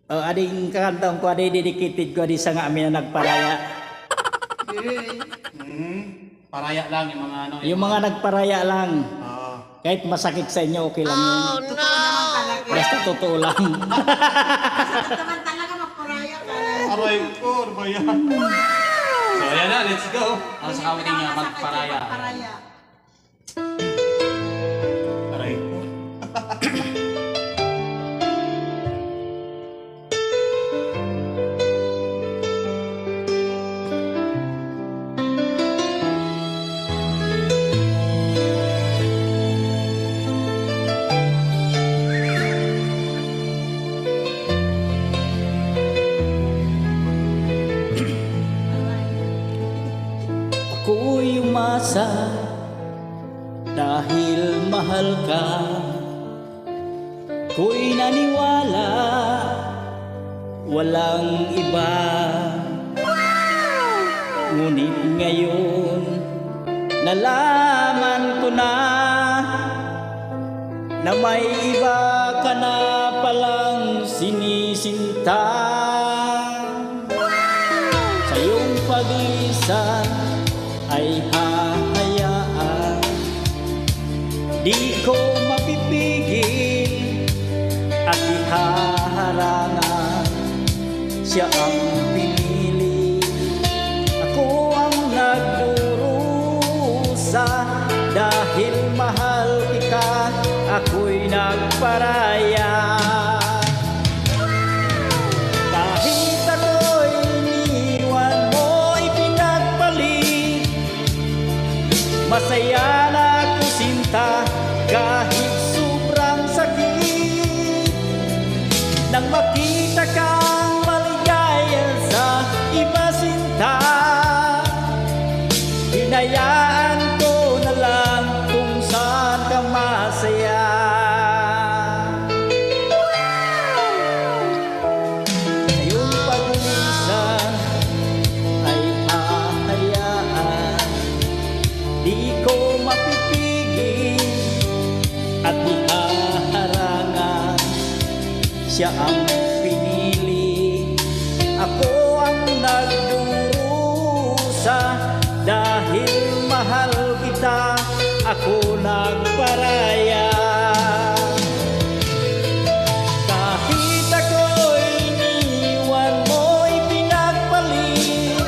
Ading kakantong ko, ading dedicated ko di sa nga amin na nagparaya. Paraya lang yung mga ano. Yung mga nagparaya lang. Ah. Kahit masakit sa inyo, okay lang yun. Totoo naman talaga. Basta totoo lang. Masakit naman talaga magparaya ka. Aray ko, ano ba yan? So ayan na, let's go. Ang sa kawin niya magparaya. Magparaya. Aray ko. Ako'y umasa dahil mahal ka. Ako'y naniwala walang iba. Ngunit ngayon nalaman ko na may iba ka na palang sinisinta. Sa iyong paglisan ay hahayaan, di ko mapipigil at ihaharangan. Siya ang pinili, ako ang nagdurusa. Dahil mahal kita, ako'y nagparaya. Kahit ako'y iniwan mo, ipinagpalit, masaya na ako sinta kahit sobrang sakit. Nang makita kang maligaya sa iba sinta, hinayaan ko na lang kung saan ka masaya. Sa iyong paglisan ay hahayaan, di ko mapipigil at ihaharangan. Siya ang pinili, ako ang nagdurusa. Dahil mahal kita, ako nagparaya. Kahit ako'y iniwan mo, ipinagpalit,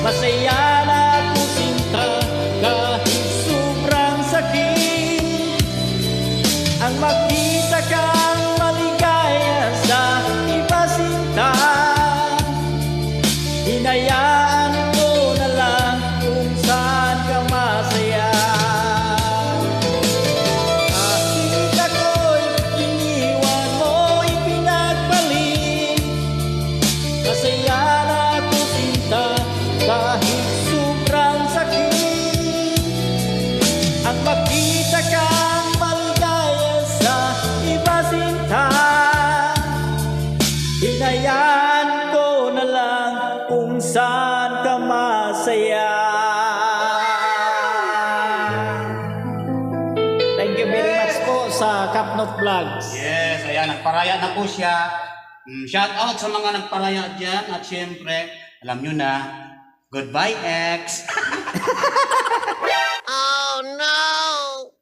masaya na ako sinta kahit sobrang sakit. Ang makita kang maligaya sa iba sinta, hinayaan ko na lang kung saan ka masaya. Kahit ako'y iniwan mo, ipinagpalit, masaya na ako sinta kahit sobrang sakit. Ang makita kang maligaya sa iba sinta, hinayaan ko na lang kung saan ka masaya. Thank you very much po sa Kapnot Vlogs. Yes, ayan, nagparaya na po siya. Shout out sa mga nagparaya dyan. At syempre, alam nyo na, goodbye ex. Oh no!